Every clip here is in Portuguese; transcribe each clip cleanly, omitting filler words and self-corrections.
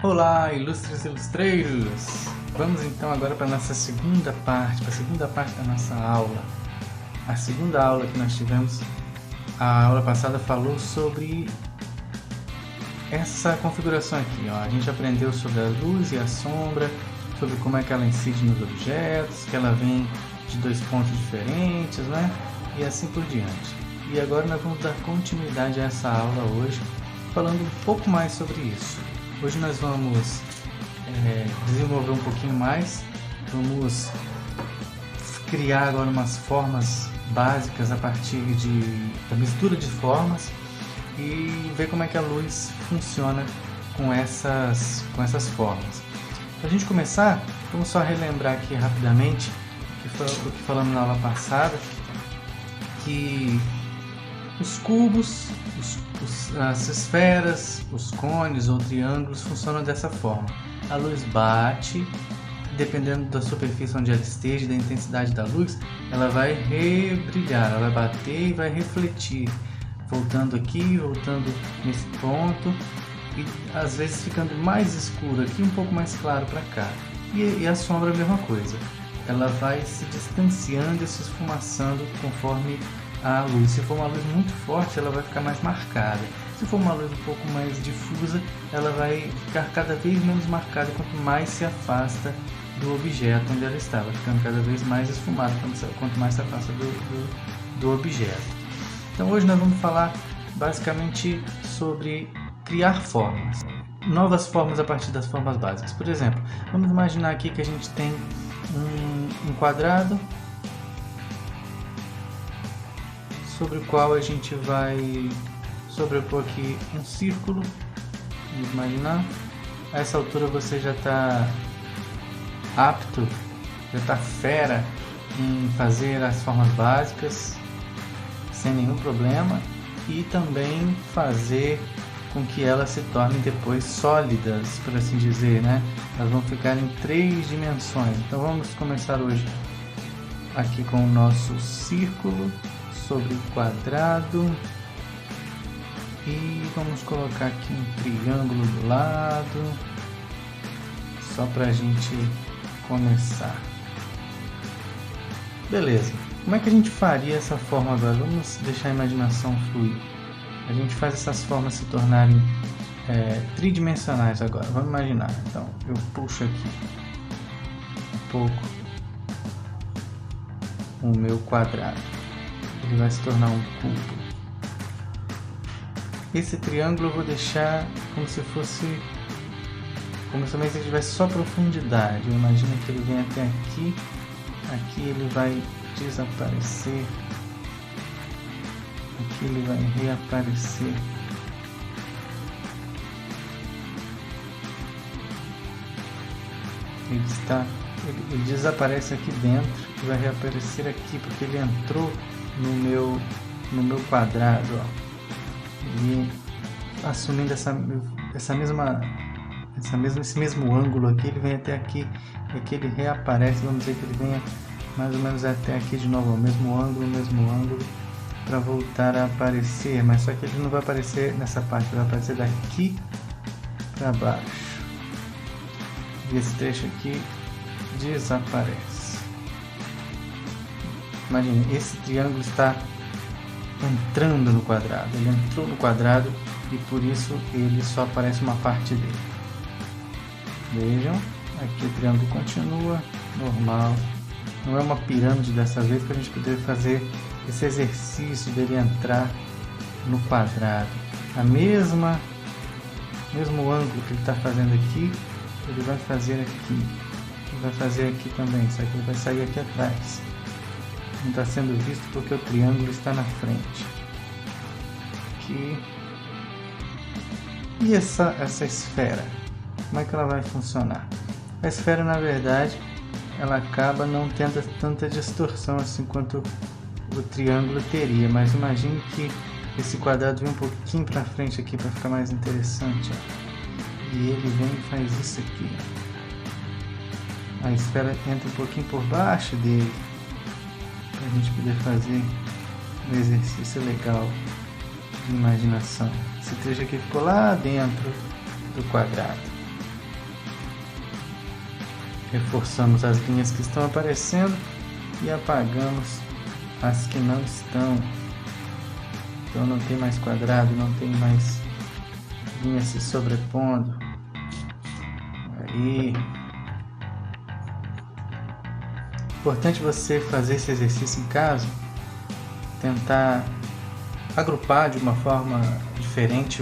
Olá, ilustres ilustreiros! Vamos então agora para a nossa segunda parte, para a segunda parte da nossa aula. A segunda aula que nós tivemos, a aula passada falou sobre essa configuração aqui. Ó. A gente aprendeu sobre a luz e a sombra, sobre como é que ela incide nos objetos, que ela vem de dois pontos diferentes, né? E assim por diante. E agora nós vamos dar continuidade a essa aula hoje, falando um pouco mais sobre isso. Hoje nós vamos desenvolver um pouquinho mais, vamos criar agora umas formas básicas a partir da mistura de formas e ver como é que a luz funciona com essas formas. Para a gente começar, vamos só relembrar aqui rapidamente o que falamos na aula passada, que os cubos, as esferas, os cones ou triângulos funcionam dessa forma. A luz bate, dependendo da superfície onde ela esteja, da intensidade da luz, ela vai rebrilhar, ela vai bater e vai refletir, voltando aqui, voltando nesse ponto e às vezes ficando mais escuro aqui, um pouco mais claro para cá. E a sombra é a mesma coisa, ela vai se distanciando e se esfumaçando conforme a luz. Se for uma luz muito forte, ela vai ficar mais marcada. Se for uma luz um pouco mais difusa, ela vai ficar cada vez menos marcada quanto mais se afasta do objeto onde ela está. Vai ficando cada vez mais esfumada quanto mais se afasta do objeto. Então hoje nós vamos falar basicamente sobre criar formas. Novas formas a partir das formas básicas. Por exemplo, vamos imaginar aqui que a gente tem um quadrado sobre o qual a gente vai sobrepor aqui um círculo. Vamos imaginar. A essa altura você já está apto, já está fera em fazer as formas básicas sem nenhum problema e também fazer com que elas se tornem depois sólidas, por assim dizer, né? Elas vão ficar em 3 dimensões. Então vamos começar hoje aqui com o nosso círculo sobre o quadrado e vamos colocar aqui um triângulo do lado, só para a gente começar. Beleza, como é que a gente faria essa forma agora? Vamos deixar a imaginação fluir. A gente faz essas formas se tornarem tridimensionais agora. Vamos imaginar, então eu puxo aqui um pouco o meu quadrado. Ele vai se tornar um cubo. Esse triângulo eu vou deixar como se também se tivesse só profundidade. Eu imagino que ele vem até aqui, aqui ele vai desaparecer, aqui ele vai reaparecer. Ele desaparece aqui dentro e vai reaparecer aqui porque ele entrou no meu quadrado, ó. E assumindo esse mesmo ângulo aqui, ele vem até aqui, e aqui ele reaparece. Vamos dizer que ele venha mais ou menos até aqui de novo, o mesmo ângulo para voltar a aparecer, mas só que ele não vai aparecer nessa parte, ele vai aparecer daqui para baixo e esse trecho aqui desaparece. Imagine, esse triângulo está entrando no quadrado, ele entrou no quadrado e por isso ele só aparece uma parte dele. Vejam, aqui o triângulo continua normal, não é uma pirâmide dessa vez, para a gente poder fazer esse exercício dele entrar no quadrado. Mesmo ângulo que ele está fazendo aqui, ele vai fazer aqui, ele vai fazer aqui também, só que ele vai sair aqui atrás. Não está sendo visto porque o triângulo está na frente. Aqui. E essa esfera? Como é que ela vai funcionar? A esfera, na verdade, ela acaba não tendo tanta distorção assim quanto o triângulo teria. Mas imagine que esse quadrado vem um pouquinho para frente aqui para ficar mais interessante. Ó. E ele vem e faz isso aqui. Ó. A esfera entra um pouquinho por baixo dele, para a gente poder fazer um exercício legal de imaginação. Esse trecho aqui ficou lá dentro do quadrado. Reforçamos as linhas que estão aparecendo e apagamos as que não estão. Então não tem mais quadrado, não tem mais linha se sobrepondo. Aí. Importante você fazer esse exercício em casa, tentar agrupar de uma forma diferente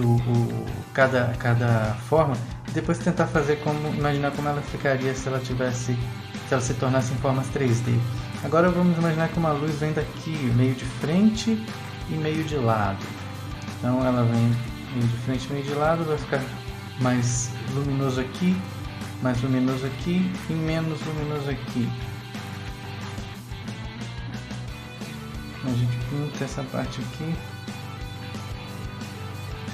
cada forma e depois tentar fazer imaginar como ela ficaria se ela se tornasse em formas 3D. Agora vamos imaginar que uma luz vem daqui, meio de frente e meio de lado. Então ela vem meio de frente e meio de lado, vai ficar mais luminoso aqui, mais luminoso aqui e menos luminoso aqui. A gente pinta essa parte aqui.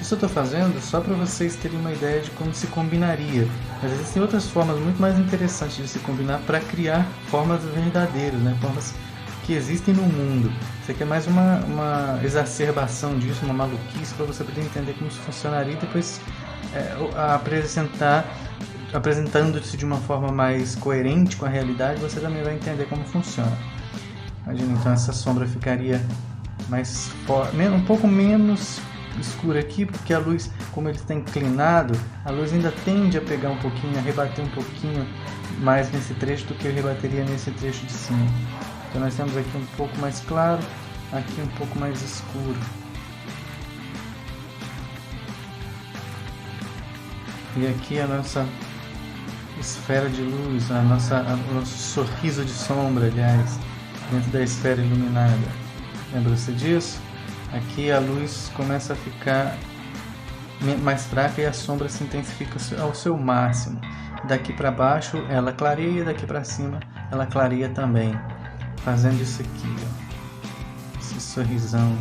Isso eu estou fazendo só para vocês terem uma ideia de como se combinaria. Mas existem outras formas muito mais interessantes de se combinar para criar formas verdadeiras, né? Formas que existem no mundo. Isso aqui é mais uma exacerbação disso, uma maluquice para você poder entender como isso funcionaria e depois apresentando-se de uma forma mais coerente com a realidade, você também vai entender como funciona. Imagina, então essa sombra ficaria um pouco menos escura aqui, porque a luz, como ele está inclinado, a luz ainda tende a pegar um pouquinho, a rebater um pouquinho mais nesse trecho do que rebateria nesse trecho de cima. Então nós temos aqui um pouco mais claro, aqui um pouco mais escuro. E aqui a nossa esfera de luz, o nosso sorriso de sombra, aliás, dentro da esfera iluminada. Lembra-se disso? Aqui a luz começa a ficar mais fraca e a sombra se intensifica ao seu máximo. Daqui para baixo ela clareia, daqui para cima ela clareia também. Fazendo isso aqui, ó. Esse sorrisão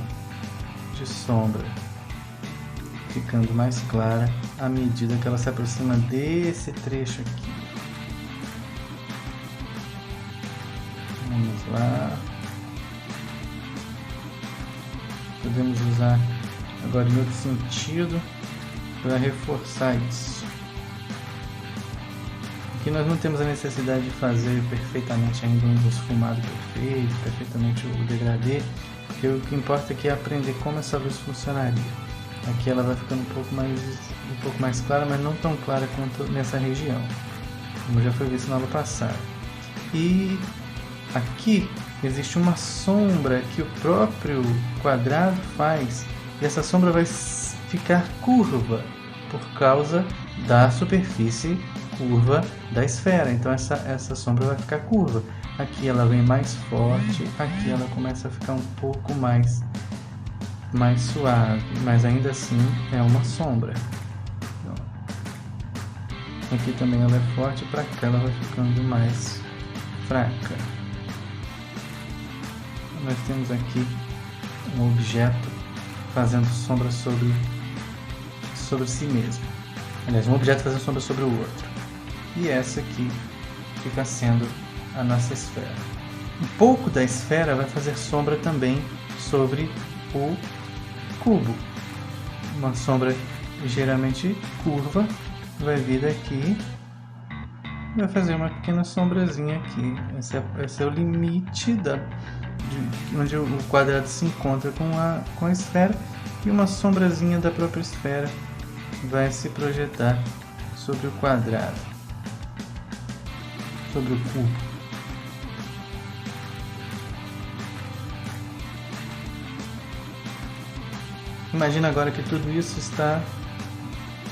de sombra ficando mais clara à medida que ela se aproxima desse trecho aqui. Vamos lá. Podemos usar agora em outro sentido para reforçar isso. Aqui nós não temos a necessidade de fazer perfeitamente ainda um esfumado perfeito, perfeitamente o degradê, porque o que importa aqui é aprender como essa luz funcionaria. Aqui ela vai ficando um pouco mais clara, mas não tão clara quanto nessa região, como já foi visto na aula passada. E aqui existe uma sombra que o próprio quadrado faz, e essa sombra vai ficar curva por causa da superfície curva da esfera. Então essa sombra vai ficar curva. Aqui ela vem mais forte, aqui ela começa a ficar um pouco mais suave, mas ainda assim é uma sombra. Aqui também ela é forte, para cá ela vai ficando mais fraca. Nós temos aqui um objeto fazendo sombra sobre si mesmo. Aliás, um objeto fazendo sombra sobre o outro. E essa aqui fica sendo a nossa esfera. Um pouco da esfera vai fazer sombra também sobre o cubo. Uma sombra ligeiramente curva vai vir daqui e vai fazer uma pequena sombrazinha aqui. Esse é o limite onde o quadrado se encontra com a esfera, e uma sombrazinha da própria esfera vai se projetar sobre o quadrado, sobre o cubo. Imagina agora que tudo isso está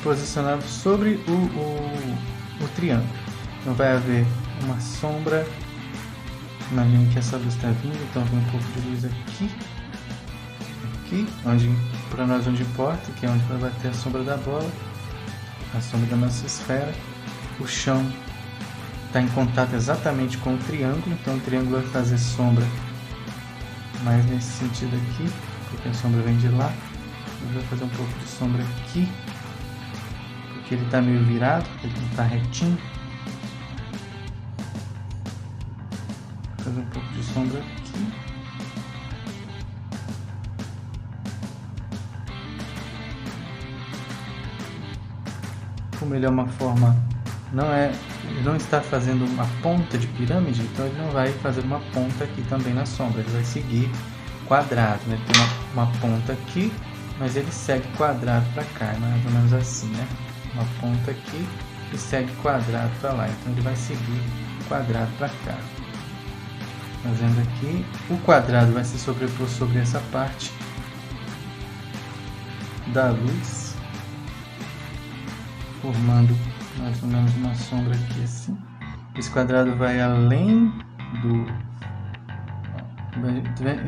posicionado sobre o triângulo. Então vai haver uma sombra. Imagine que essa luz está vindo, então vem um pouco de luz aqui, para nós onde importa, que é onde vai bater a sombra da bola, a sombra da nossa esfera. O chão está em contato exatamente com o triângulo, então o triângulo vai fazer sombra mais nesse sentido aqui, porque a sombra vem de lá. Ele vai fazer um pouco de sombra aqui, porque ele está meio virado, ele não está retinho. Fazer um pouco de sombra aqui. Como ele é uma forma ele não está fazendo uma ponta de pirâmide, então ele não vai fazer uma ponta aqui também na sombra, ele vai seguir quadrado, né? Ele tem uma ponta aqui, mas ele segue quadrado para cá, mais ou menos assim, né? Uma ponta aqui e segue quadrado para lá, então ele vai seguir quadrado para cá. Fazendo aqui, o quadrado vai se sobrepor sobre essa parte da luz, formando mais ou menos uma sombra aqui assim. Esse quadrado vai além do...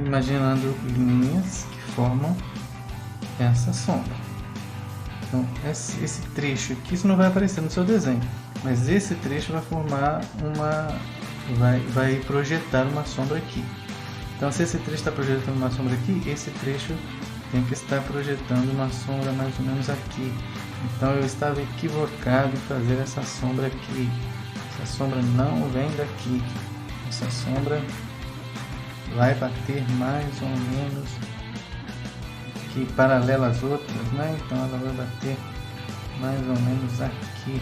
imaginando linhas que formam essa sombra. Então esse trecho aqui, isso não vai aparecer no seu desenho, mas esse trecho vai formar vai projetar uma sombra aqui. Então se esse trecho está projetando uma sombra aqui, esse trecho tem que estar projetando uma sombra mais ou menos aqui. Então eu estava equivocado em fazer essa sombra aqui. Essa sombra não vem daqui. Essa sombra vai bater mais ou menos aqui, paralela às outras, né? Então ela vai bater mais ou menos aqui.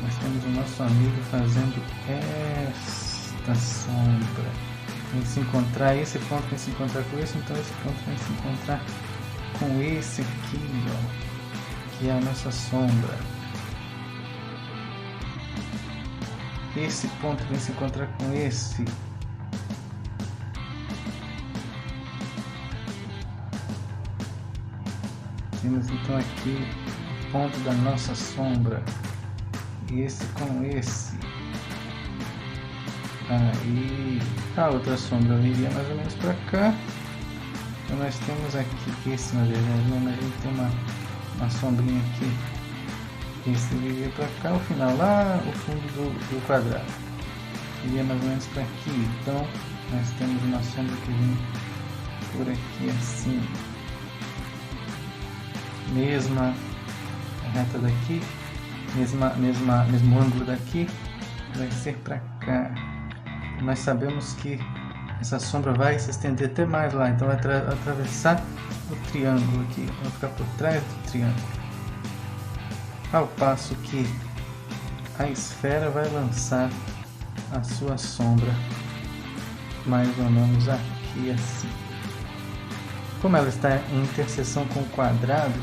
Nós temos o nosso amigo fazendo esta sombra. Vem se encontrar, esse ponto vem se encontrar com esse, então esse ponto vem se encontrar com esse aqui, ó, que é a nossa sombra. Esse ponto vem se encontrar com esse. Temos então aqui o ponto da nossa sombra. Esse com esse. Aí a outra sombra viria mais ou menos para cá. Então nós temos aqui esse, na verdade, né? Mas a gente tem uma sombrinha aqui. Esse viria para cá, o final lá, o fundo do quadrado. Viria mais ou menos para aqui. Então nós temos uma sombra que vem por aqui assim. Mesma reta daqui. Mesmo ângulo daqui vai ser para cá. Nós sabemos que essa sombra vai se estender até mais lá, então vai atravessar o triângulo aqui, vai ficar por trás do triângulo, ao passo que a esfera vai lançar a sua sombra mais ou menos aqui assim. Como ela está em interseção com o quadrado,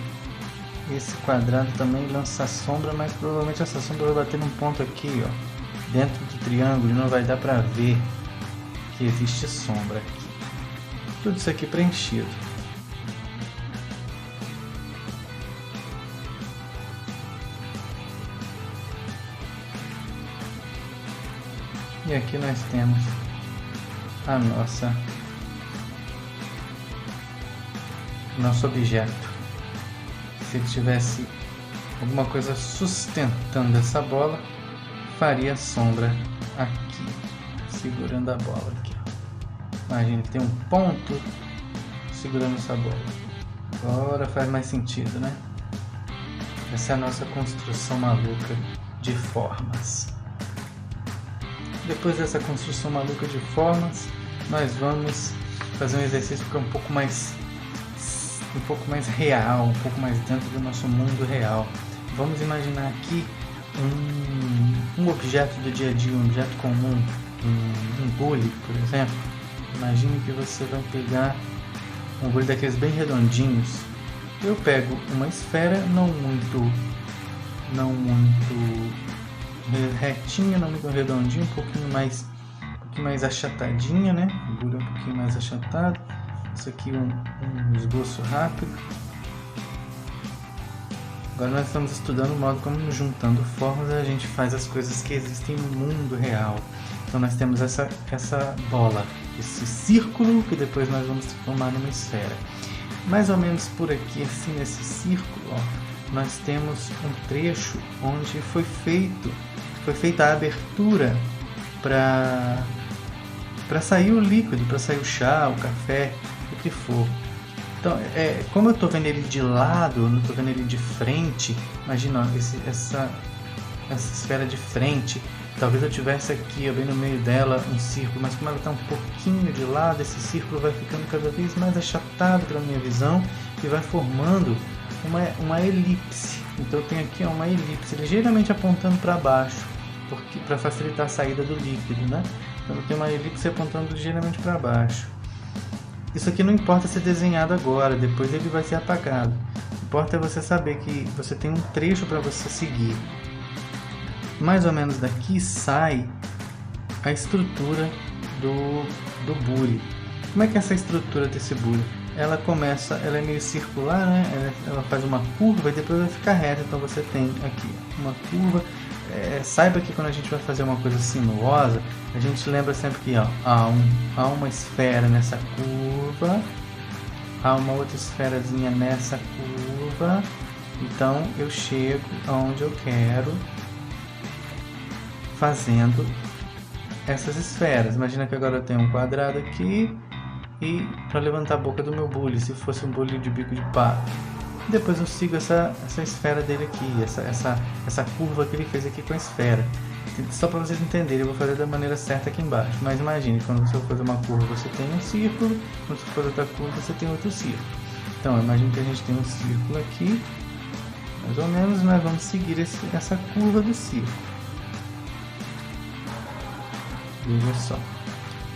esse quadrado também lança a sombra, mas provavelmente essa sombra vai bater num ponto aqui, ó, dentro do triângulo, e não vai dar para ver que existe sombra aqui. Tudo isso aqui preenchido. E aqui nós temos a nosso objeto. Se ele tivesse alguma coisa sustentando essa bola, faria sombra aqui, segurando a bola aqui. Imagina que tem um ponto segurando essa bola. Agora faz mais sentido, né? Essa é a nossa construção maluca de formas. Depois dessa construção maluca de formas, nós vamos fazer um exercício que é um pouco mais real, um pouco mais dentro do nosso mundo real. Vamos imaginar aqui um objeto do dia a dia, um objeto comum, um bule, por exemplo. Imagine que você vai pegar um bule daqueles bem redondinhos. Eu pego uma esfera não muito retinha, não muito redondinha, um pouquinho mais achatadinha, né? O bule é um pouquinho mais achatado. Isso aqui um esboço rápido. Agora nós estamos estudando o modo como, juntando formas, a gente faz as coisas que existem no mundo real. Então nós temos essa bola, esse círculo que depois nós vamos transformar numa esfera. Mais ou menos por aqui, assim, nesse círculo, ó, nós temos um trecho onde foi feita a abertura para sair o líquido, para sair o chá, o café, o que for. Então, como eu estou vendo ele de lado, eu não estou vendo ele de frente, imagina, ó, essa esfera de frente, talvez eu tivesse aqui, ó, bem no meio dela, um círculo, mas como ela está um pouquinho de lado, esse círculo vai ficando cada vez mais achatado para a minha visão e vai formando uma elipse. Então tem aqui uma elipse ligeiramente apontando para baixo, porque para facilitar a saída do líquido, né? Então tem uma elipse apontando ligeiramente para baixo. Isso aqui não importa ser desenhado agora, depois ele vai ser apagado. O que importa é você saber que você tem um trecho para você seguir. Mais ou menos daqui sai a estrutura do bule. Como é que é essa estrutura desse bule? Ela é meio circular, né? Ela faz uma curva e depois vai ficar reta. Então você tem aqui uma curva. Saiba que quando a gente vai fazer uma coisa sinuosa, a gente lembra sempre que há uma esfera nessa curva, há uma outra esferazinha nessa curva. Então eu chego aonde eu quero fazendo essas esferas. Imagina que agora eu tenho um quadrado aqui e para levantar a boca do meu bule, se fosse um bule de bico de pato. Depois eu sigo essa esfera dele aqui, essa curva que ele fez aqui com a esfera. Só para vocês entenderem, eu vou fazer da maneira certa aqui embaixo. Mas imagine, quando você for fazer uma curva, você tem um círculo. Quando você for outra curva, você tem outro círculo. Então, imagine que a gente tem um círculo aqui. Mais ou menos, nós vamos seguir essa curva do círculo. Veja só.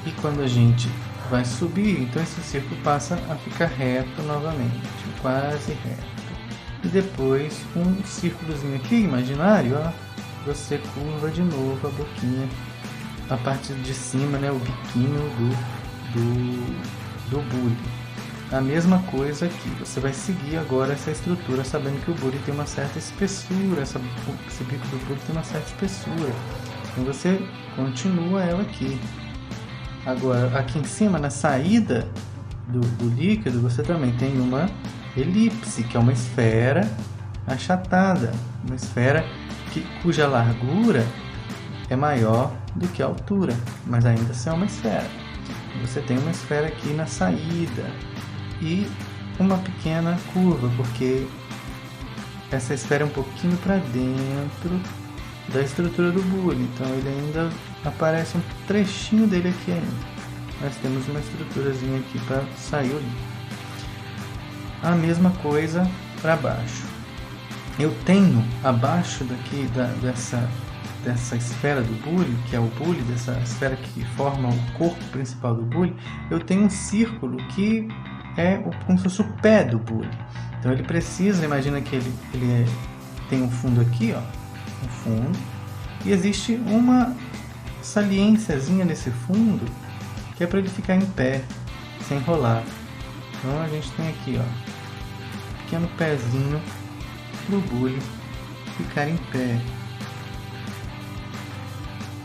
E quando a gente vai subir, então esse círculo passa a ficar reto novamente, quase reto. E depois um círculozinho aqui imaginário, ó, você curva de novo a boquinha, a parte de cima, né, o biquinho do bule. A mesma coisa aqui, você vai seguir agora essa estrutura sabendo que o bule tem uma certa espessura, esse bico do bule tem uma certa espessura. Então você continua ela aqui. Agora, aqui em cima, na saída do líquido, você também tem uma elipse, que é uma esfera achatada, uma esfera cuja largura é maior do que a altura, mas ainda assim é uma esfera. Você tem uma esfera aqui na saída e uma pequena curva, porque essa esfera é um pouquinho para dentro da estrutura do bule, então ele ainda aparece um trechinho dele aqui ainda. Nós temos uma estruturazinha aqui para sair o líquido. A mesma coisa para baixo. Eu tenho abaixo daqui dessa esfera do bule, que é o bule, dessa esfera que forma o corpo principal do bule, eu tenho um círculo que é como se fosse o pé do bule. Então ele precisa, imagina que ele tem um fundo aqui, ó, um fundo, e existe uma saliênciazinha nesse fundo que é para ele ficar em pé, sem rolar. Então a gente tem aqui, ó, um pequeno pezinho para o bule ficar em pé.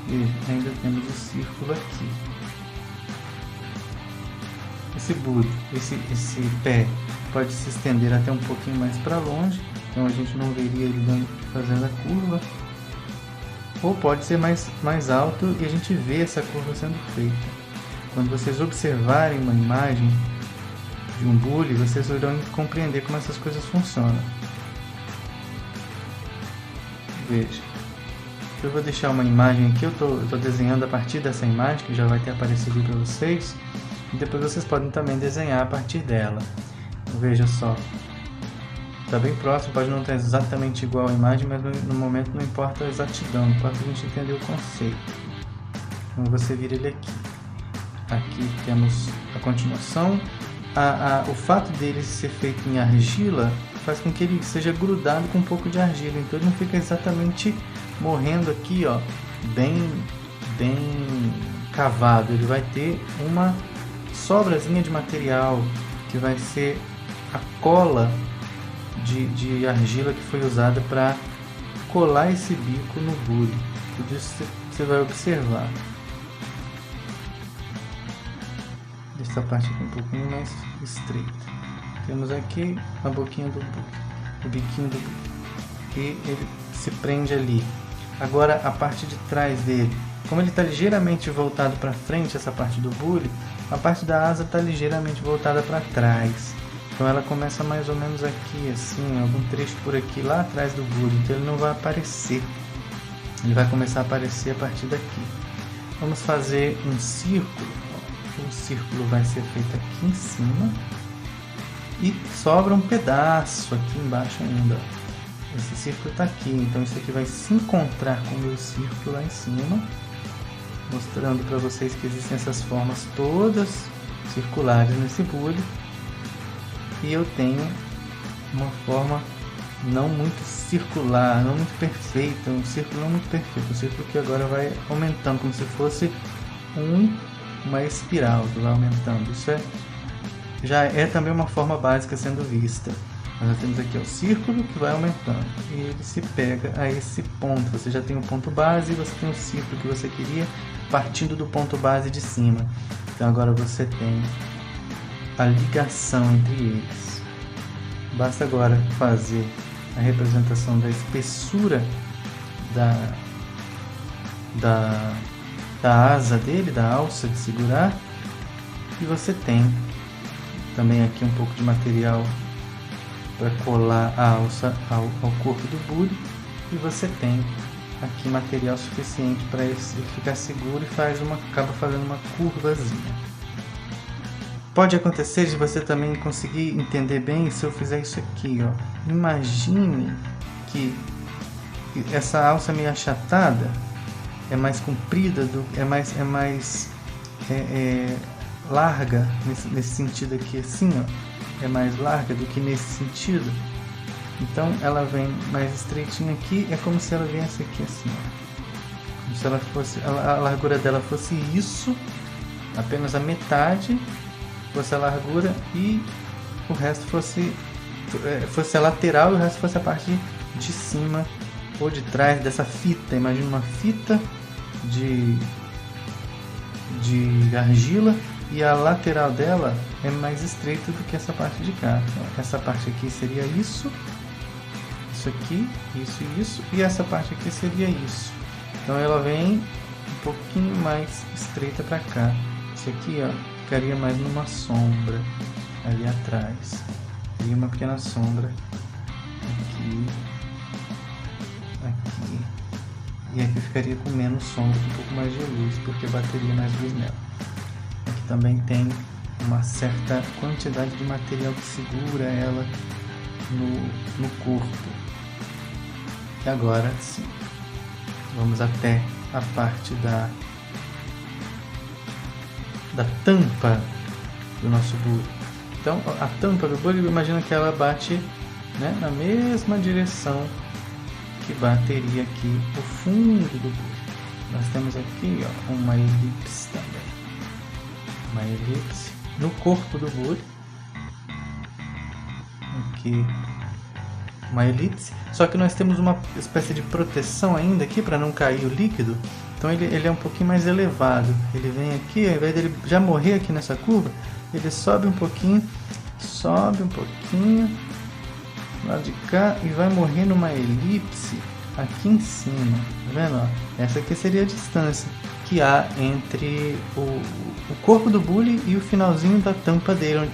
Veja, ainda temos o círculo aqui. Esse bule, esse pé pode se estender até um pouquinho mais para longe, então a gente não veria ele fazendo a curva. Ou pode ser mais alto e a gente vê essa curva sendo feita. Quando vocês observarem uma imagem de um bule, vocês irão compreender como essas coisas funcionam. Veja, eu vou deixar uma imagem aqui, eu estou desenhando a partir dessa imagem, que já vai ter aparecido para vocês, e depois vocês podem também desenhar a partir dela. Veja só. Está bem próximo, pode não estar exatamente igual a imagem, mas no momento não importa a exatidão, importa a gente entender o conceito. Então você vira ele aqui. Aqui temos a continuação. O fato dele ser feito em argila faz com que ele seja grudado com um pouco de argila, então ele não fica exatamente morrendo aqui, ó, bem cavado. Ele vai ter uma sobrazinha de material que vai ser a cola de argila que foi usada para colar esse bico no bule. Tudo isso você vai observar. Essa parte aqui um pouquinho mais estreita. Temos aqui a boquinha do bule, o biquinho do bule, e ele se prende ali. Agora a parte de trás dele, como ele está ligeiramente voltado para frente, essa parte do bule, a parte da asa está ligeiramente voltada para trás. Então ela começa mais ou menos aqui, assim, algum trecho por aqui, lá atrás do bule. Então ele não vai aparecer. Ele vai começar a aparecer a partir daqui. Vamos fazer um círculo. O círculo vai ser feito aqui em cima. E sobra um pedaço aqui embaixo ainda. esse círculo está aqui, então isso aqui vai se encontrar com o meu círculo lá em cima, mostrando para vocês que existem essas formas todas circulares nesse bule. E eu tenho uma forma não muito circular, não muito perfeita, um círculo não muito perfeito, um círculo que agora vai aumentando como se fosse uma espiral que vai aumentando. Isso já é também uma forma básica sendo vista. Nós temos aqui o círculo que vai aumentando e ele se pega a esse ponto. Você já tem o ponto base e você tem o círculo que você queria partindo do ponto base de cima. Então agora você tem a ligação entre eles. Basta agora fazer a representação da espessura da asa dele, da alça de segurar, e você tem também aqui um pouco de material para colar a alça ao corpo do bule, e você tem aqui material suficiente para ele ficar seguro e acaba fazendo uma curvazinha. Pode acontecer de você também conseguir entender bem se eu fizer isso aqui, ó. Imagine que essa alça meio achatada é mais comprida, é mais larga nesse sentido aqui, assim, ó. É mais larga do que nesse sentido. Então ela vem mais estreitinha aqui, é como se ela viesse aqui assim, ó. Como se ela fosse, a largura dela fosse isso, apenas a metade fosse a largura e o resto fosse a lateral e o resto fosse a parte de cima ou de trás dessa fita. Imagina uma fita de argila e a lateral dela é mais estreita do que essa parte de cá. Então, essa parte aqui seria isso aqui, isso e isso, e essa parte aqui seria isso. Então ela vem um pouquinho mais estreita para cá. Isso aqui, ó, ficaria mais numa sombra ali atrás. Teria uma pequena sombra aqui, aqui, e aqui ficaria com menos sombra, um pouco mais de luz, porque bateria mais luz nela. Aqui também tem uma certa quantidade de material que segura ela no corpo. E agora sim, vamos até a parte da tampa do nosso bule. Então a tampa do bule, imagina que ela bate, né, na mesma direção que bateria aqui o fundo do bule. Nós temos aqui, ó, uma elipse também, uma elipse no corpo do bule, aqui uma elipse, só que nós temos uma espécie de proteção ainda aqui para não cair o líquido. Então ele é um pouquinho mais elevado. Ele vem aqui, ao invés dele já morrer aqui nessa curva, ele sobe um pouquinho lá de cá e vai morrer numa elipse aqui em cima. Tá vendo? Ó? Essa aqui seria a distância que há entre o corpo do bule e o finalzinho da tampa dele,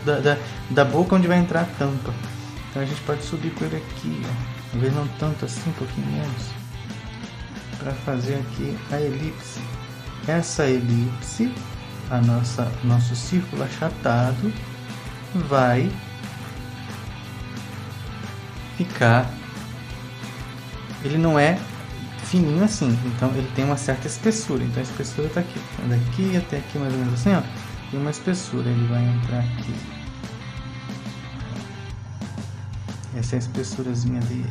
da boca onde vai entrar a tampa. Então a gente pode subir com ele aqui, ó. Talvez não tanto assim, um pouquinho menos, para fazer aqui a elipse. Essa elipse, nosso círculo achatado, vai ficar, ele não é fininho assim, então ele tem uma certa espessura. Então a espessura está aqui, daqui até aqui mais ou menos assim, ó, tem uma espessura. Ele vai entrar aqui. Essa é a espessurazinha dele.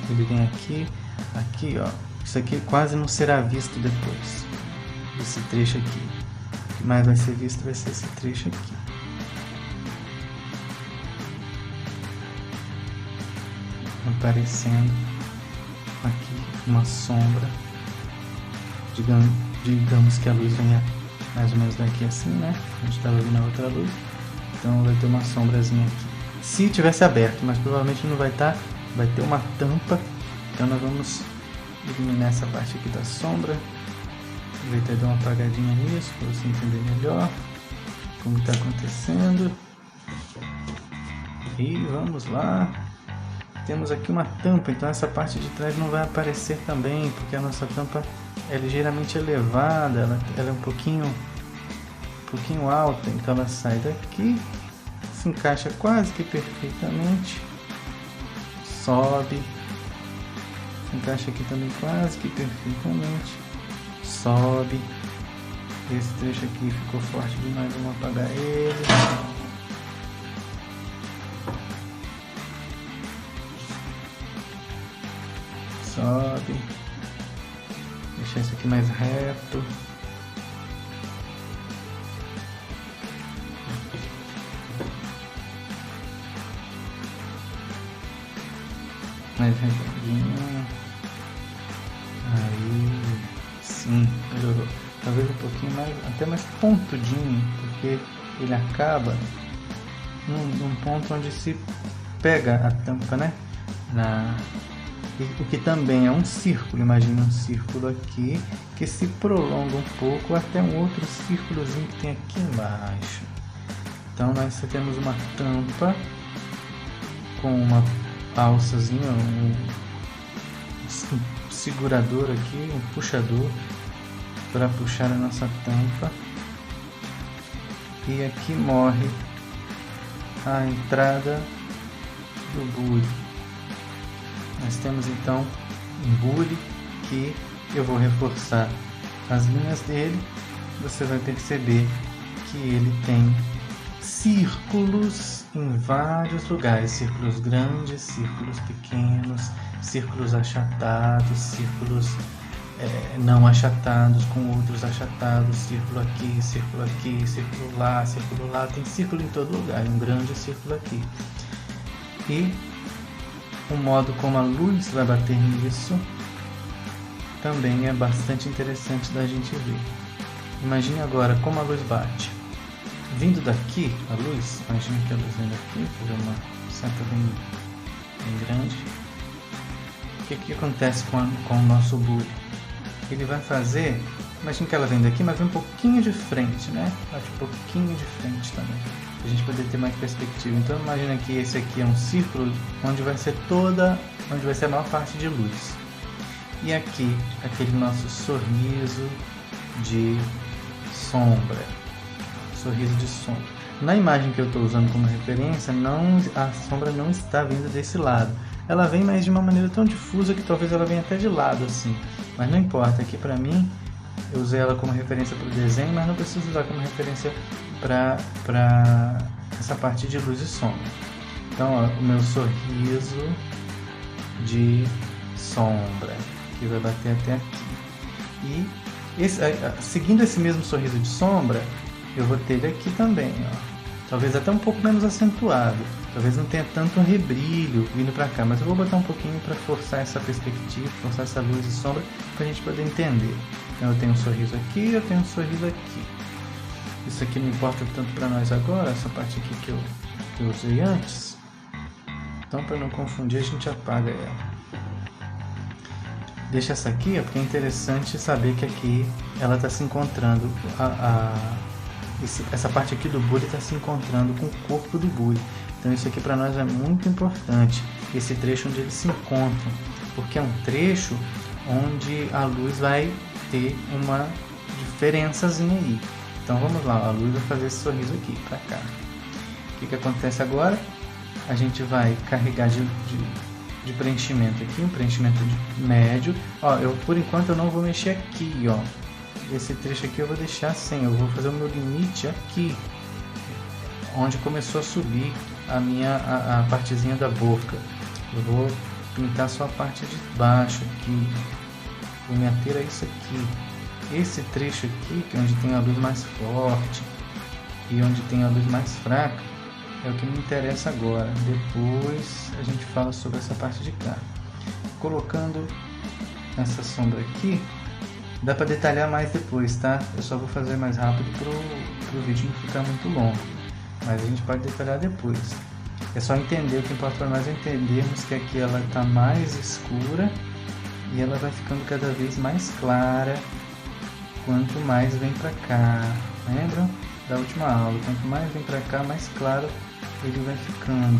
Ele vem aqui, aqui, ó. Isso aqui quase não será visto depois. Esse trecho aqui. O que mais vai ser visto vai ser esse trecho aqui. Aparecendo aqui uma sombra. Digamos que a luz venha mais ou menos daqui assim, né? A gente estava vendo a outra luz. Então vai ter uma sombrazinha aqui. Se tivesse aberto, mas provavelmente não vai estar, vai ter uma tampa. Então nós vamos eliminar essa parte aqui da sombra. Vou até dar uma apagadinha nisso para você entender melhor como está acontecendo. E vamos lá. Temos aqui uma tampa, então essa parte de trás não vai aparecer também, porque a nossa tampa é ligeiramente elevada, ela é um pouquinho alta, então ela sai daqui, se encaixa quase que perfeitamente, sobe, encaixa aqui também quase que perfeitamente, sobe. Esse trecho aqui ficou forte demais, vamos apagar ele. Sobe, deixar isso aqui mais reto. Mais redondinho. Aí sim, melhorou. Talvez um pouquinho mais, até mais pontudinho, porque ele acaba num ponto onde se pega a tampa, né? O que também é um círculo. Imagina um círculo aqui que se prolonga um pouco até um outro círculozinho que tem aqui embaixo. Então nós temos uma tampa com uma alçazinha, um segurador aqui, um puxador para puxar a nossa tampa, e aqui morre a entrada do bule. Nós temos então um bule que eu vou reforçar as linhas dele. Você vai perceber que ele tem círculos em vários lugares, círculos grandes, círculos pequenos, círculos achatados, círculos não achatados com outros achatados, círculo aqui, círculo lá, tem círculo em todo lugar, um grande círculo aqui. E o modo como a luz vai bater nisso também é bastante interessante da gente ver. Imagine agora como a luz bate. Vindo daqui, a luz, imagina que a luz vem daqui, vou fazer uma seta bem grande. O que acontece com o nosso bule? Ele vai fazer, imagina que ela vem daqui, mas vem um pouquinho de frente, né? Bate um pouquinho de frente também, para a gente poder ter mais perspectiva. Então imagina que esse aqui é um círculo onde vai ser a maior parte de luz. E aqui, aquele nosso sorriso de sombra. Sorriso de sombra. Na imagem que eu estou usando como referência, a sombra não está vindo desse lado. Ela vem, mas de uma maneira tão difusa que talvez ela venha até de lado assim. Mas não importa, aqui para mim, eu usei ela como referência para o desenho, mas não preciso usar como referência para essa parte de luz e sombra. Então, ó, o meu sorriso de sombra, que vai bater até aqui. E seguindo esse mesmo sorriso de sombra, eu vou ter ele aqui também, ó. Talvez até um pouco menos acentuado, talvez não tenha tanto um rebrilho vindo para cá, mas eu vou botar um pouquinho para forçar essa perspectiva, forçar essa luz e sombra, para a gente poder entender. Então eu tenho um sorriso aqui, eu tenho um sorriso aqui. Isso aqui não importa tanto para nós agora, essa parte aqui que eu usei antes. Então, para não confundir, a gente apaga ela. Deixa essa aqui, porque é interessante saber que aqui ela está se encontrando, essa parte aqui do bule está se encontrando com o corpo do bule. Então isso aqui para nós é muito importante, esse trecho onde eles se encontram, porque é um trecho onde a luz vai ter uma diferençazinha aí. Então vamos lá, a luz vai fazer esse sorriso aqui para cá. O que acontece agora? A gente vai carregar de preenchimento aqui, um preenchimento de médio. Ó, por enquanto eu não vou mexer aqui, ó. Esse trecho aqui eu vou deixar sem, eu vou fazer o meu limite aqui, onde começou a subir a partezinha da boca. Eu vou pintar só a parte de baixo aqui, vou me ater a isso aqui. Esse trecho aqui, que é onde tem a luz mais forte e onde tem a luz mais fraca, é o que me interessa agora. Depois a gente fala sobre essa parte de cá. Colocando essa sombra aqui, dá para detalhar mais depois, tá? Eu só vou fazer mais rápido pro vídeo não ficar muito longo, mas a gente pode detalhar depois. É só entender, o que importa para nós é entendermos que aqui ela está mais escura e ela vai ficando cada vez mais clara quanto mais vem para cá. Lembram da última aula? Quanto mais vem para cá, mais claro ele vai ficando.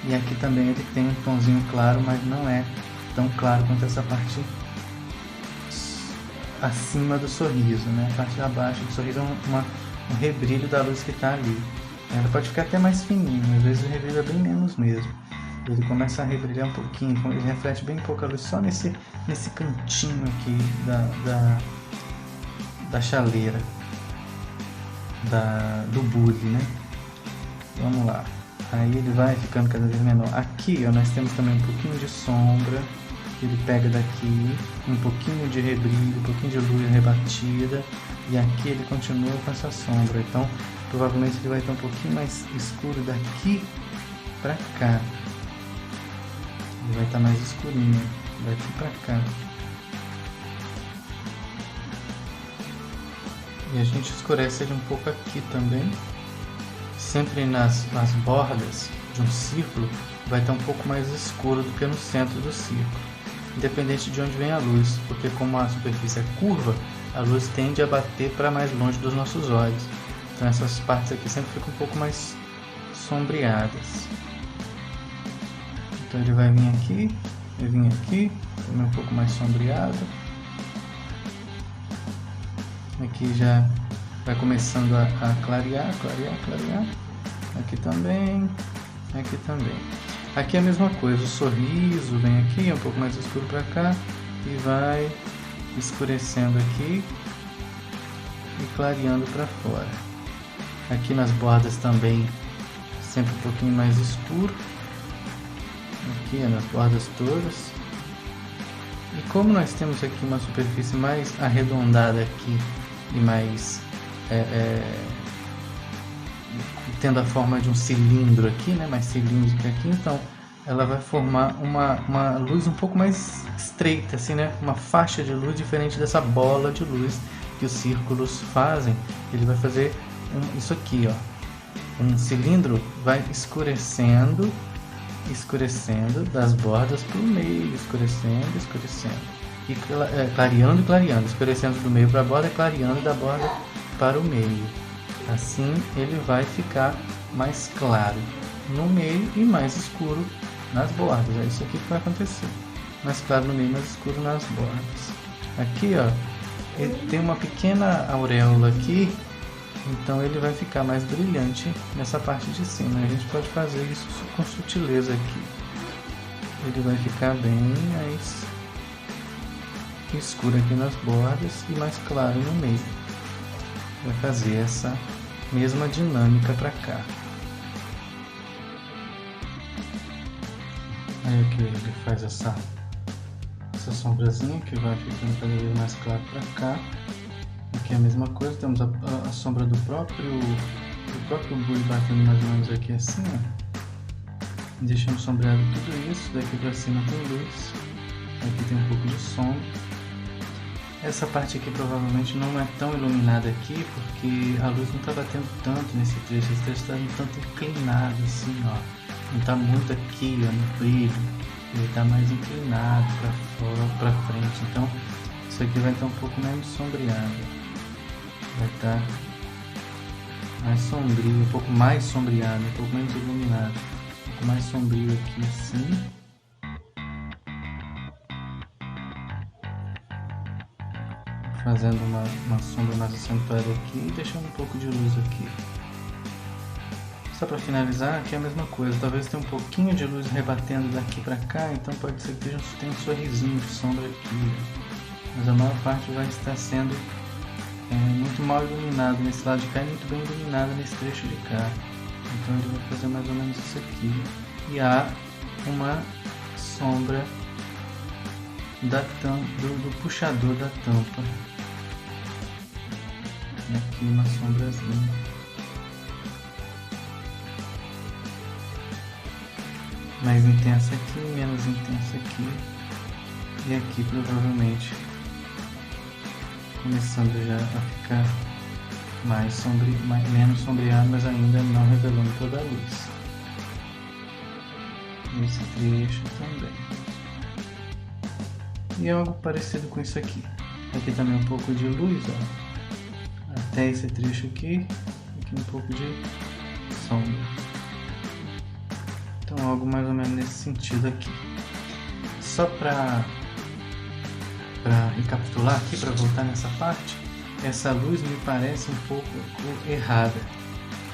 E aqui também ele tem um tomzinho claro, mas não é tão claro quanto essa parte acima do sorriso, né? A parte abaixo do sorriso é um rebrilho da luz que está ali. Ela pode ficar até mais fininha, às vezes o rebrilho é bem menos mesmo. ele começa a rebrilhar um pouquinho, ele reflete bem pouca luz só nesse cantinho aqui da chaleira, do bule, né? Vamos lá. Aí ele vai ficando cada vez menor. Aqui, ó, nós temos também um pouquinho de sombra, que ele pega daqui, um pouquinho de rebrilho, um pouquinho de luz rebatida, e aqui ele continua com essa sombra. Então, provavelmente ele vai estar um pouquinho mais escuro daqui pra cá. Ele vai estar mais escurinho daqui pra cá. E a gente escurece ele um pouco aqui também. Sempre nas bordas de um círculo vai estar um pouco mais escuro do que no centro do círculo, independente de onde vem a luz, porque como a superfície é curva, a luz tende a bater para mais longe dos nossos olhos. Então essas partes aqui sempre ficam um pouco mais sombreadas. Então ele vai vir aqui, também um pouco mais sombreado. Aqui já vai começando a clarear. Aqui também. Aqui é a mesma coisa, o sorriso vem aqui, um pouco mais escuro para cá e vai escurecendo aqui e clareando para fora. Aqui nas bordas também, sempre um pouquinho mais escuro. Aqui nas bordas todas. E como nós temos aqui uma superfície mais arredondada aqui e mais tendo a forma de um cilindro aqui, né, mais cilíndrica aqui, então ela vai formar uma luz um pouco mais estreita, assim, né, uma faixa de luz diferente dessa bola de luz que os círculos fazem. Ele vai fazer isso aqui, ó, um cilindro vai escurecendo das bordas para o meio, escurecendo e clareando, escurecendo do meio para a borda, clareando da borda para o meio. Assim ele vai ficar mais claro no meio e mais escuro nas bordas. É isso aqui que vai acontecer. Mais claro no meio, mais escuro nas bordas. Aqui, ó, ele tem uma pequena auréola aqui, então ele vai ficar mais brilhante nessa parte de cima. A gente pode fazer isso com sutileza aqui. Ele vai ficar bem mais escuro aqui nas bordas e mais claro no meio. Vai fazer essa mesma dinâmica para cá. Aí aqui ele faz essa sombrazinha que vai ficando cada vez mais claro para cá. Aqui é a mesma coisa, temos a sombra do próprio bule batendo mais ou menos aqui assim, ó. Deixando sombreado tudo isso, daqui para cima tem luz, aqui tem um pouco de sombra. Essa parte aqui provavelmente não é tão iluminada aqui, porque a luz não está batendo tanto nesse trecho, esse trecho está um tanto inclinado assim, ó. Não está muito aqui, ó, no brilho, ele está mais inclinado para fora, para frente, então isso aqui vai estar um pouco menos sombreado, vai estar mais sombrio, um pouco mais sombreado, um pouco menos iluminado, um pouco mais sombrio aqui assim. Fazendo uma sombra mais acentuada aqui e deixando um pouco de luz aqui. Só para finalizar, aqui é a mesma coisa, talvez tenha um pouquinho de luz rebatendo daqui para cá, então pode ser que tenha um sorrisinho de sombra aqui, mas a maior parte vai estar sendo muito mal iluminado nesse lado de cá e muito bem iluminado nesse trecho de cá. Então ele vai fazer mais ou menos isso aqui. E há uma sombra do puxador da tampa. Aqui uma sombrazinha. Mais intensa aqui, menos intensa aqui. E aqui provavelmente começando já a ficar menos sombreado, mas ainda não revelando toda a luz. Esse trecho também. E é algo parecido com isso aqui. Aqui também um pouco de luz, ó. Até esse trecho aqui um pouco de sombra. Então algo mais ou menos nesse sentido aqui. Só para recapitular aqui, para voltar nessa parte, essa luz me parece um pouco errada.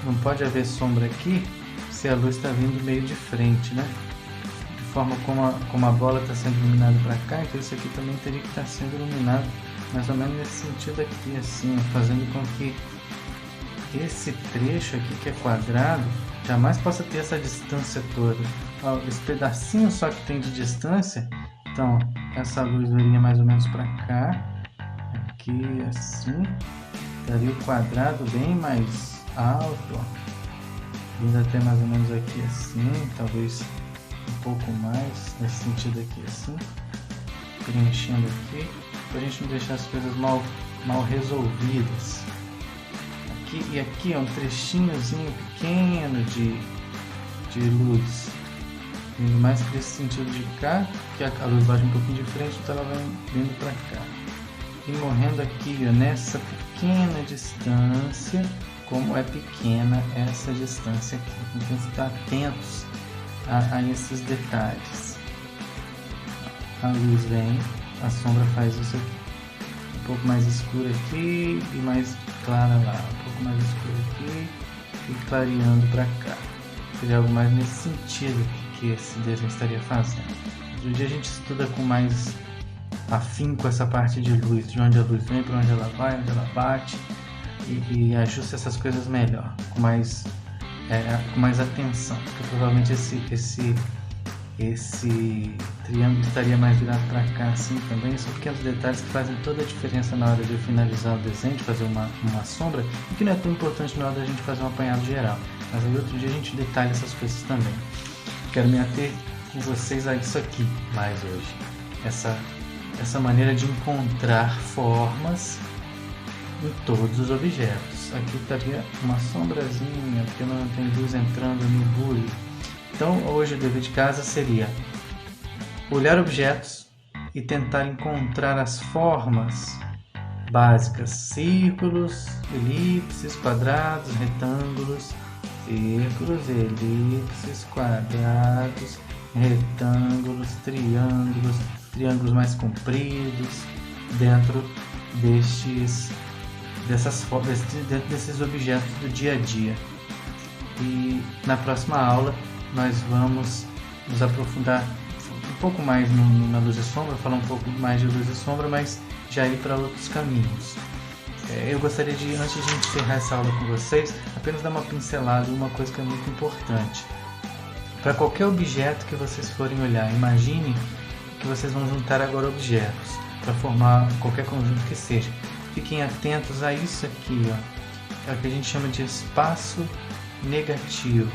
Não pode haver sombra aqui se a luz está vindo meio de frente, né? forma como a bola está sendo iluminada para cá, então isso aqui também teria que estar sendo iluminado mais ou menos nesse sentido aqui, assim, fazendo com que esse trecho aqui que é quadrado jamais possa ter essa distância toda. Ó, esse pedacinho só que tem de distância, então essa luz viria mais ou menos para cá, aqui assim, daria o quadrado bem mais alto, ó, vindo até mais ou menos aqui assim, talvez um pouco mais nesse sentido aqui assim, preenchendo aqui, para a gente não deixar as coisas mal resolvidas. Aqui e aqui é um trechinhozinho pequeno de luz, vindo mais para esse sentido de cá, que a luz bate um pouquinho de frente, então ela vai vindo para cá e morrendo aqui, ó, nessa pequena distância. Como é pequena essa distância aqui, então tem que estar atentos a esses detalhes. A luz vem, a sombra faz isso aqui, um pouco mais escura aqui e mais clara lá, um pouco mais escura aqui e clareando para cá. Seria algo mais nesse sentido que esse desenho estaria fazendo. Outro dia a gente estuda com mais afinco essa parte de luz, de onde a luz vem, para onde ela vai, onde ela bate, e ajusta essas coisas melhor, com mais atenção, porque provavelmente esse triângulo estaria mais virado para cá assim também. São pequenos detalhes que fazem toda a diferença na hora de finalizar o desenho, de fazer uma sombra, e que não é tão importante na hora da gente fazer um apanhado geral, mas aí outro dia a gente detalha essas coisas também. Quero me ater com vocês a isso aqui mais hoje, essa maneira de encontrar formas em todos os objetos. Aqui estaria uma sombrazinha, porque não tem luz entrando no bule. Então hoje o dever de casa seria olhar objetos e tentar encontrar as formas básicas: círculos, elipses, quadrados, retângulos, círculos, elipses, quadrados, retângulos, triângulos mais compridos, dentro desses objetos do dia a dia. E na próxima aula nós vamos nos aprofundar um pouco mais na luz e sombra, falar um pouco mais de luz e sombra, mas já ir para outros caminhos. Eu gostaria de, antes de encerrar essa aula com vocês, apenas dar uma pincelada em uma coisa que é muito importante. Para qualquer objeto que vocês forem olhar, imagine que vocês vão juntar agora objetos para formar qualquer conjunto que seja. Fiquem atentos a isso aqui, ó. É o que a gente chama de espaço negativo.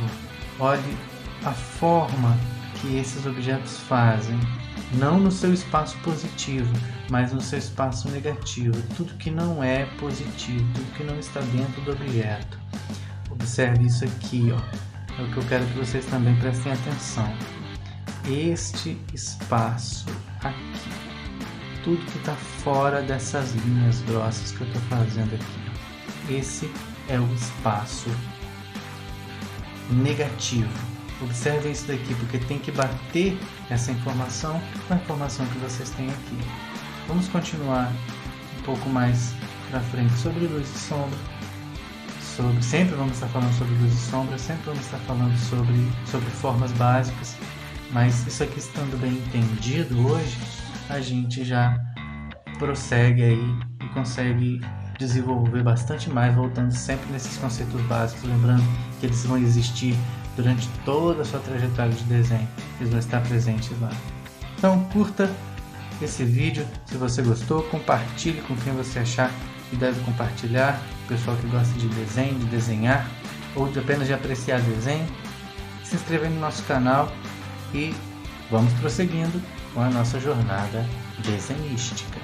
Olhe a forma que esses objetos fazem, não no seu espaço positivo, mas no seu espaço negativo. Tudo que não é positivo, tudo que não está dentro do objeto. Observe isso aqui, ó. É o que eu quero que vocês também prestem atenção. Este espaço aqui, tudo que está fora dessas linhas grossas que eu estou fazendo aqui, esse é o espaço negativo. Observe isso daqui, porque tem que bater essa informação com a informação que vocês têm aqui. Vamos continuar um pouco mais para frente sobre luz e sombra. Sempre vamos estar falando sobre luz e sombra, sempre vamos estar falando sobre formas básicas, mas isso aqui estando bem entendido hoje, a gente já prossegue aí e consegue desenvolver bastante mais, voltando sempre nesses conceitos básicos, lembrando que eles vão existir durante toda a sua trajetória de desenho, eles vão estar presentes lá. Então curta esse vídeo, se você gostou, compartilhe com quem você achar que deve compartilhar, o pessoal que gosta de desenho, de desenhar, ou apenas de apreciar desenho. Se inscreva no nosso canal e vamos prosseguindo com a nossa jornada desenhística.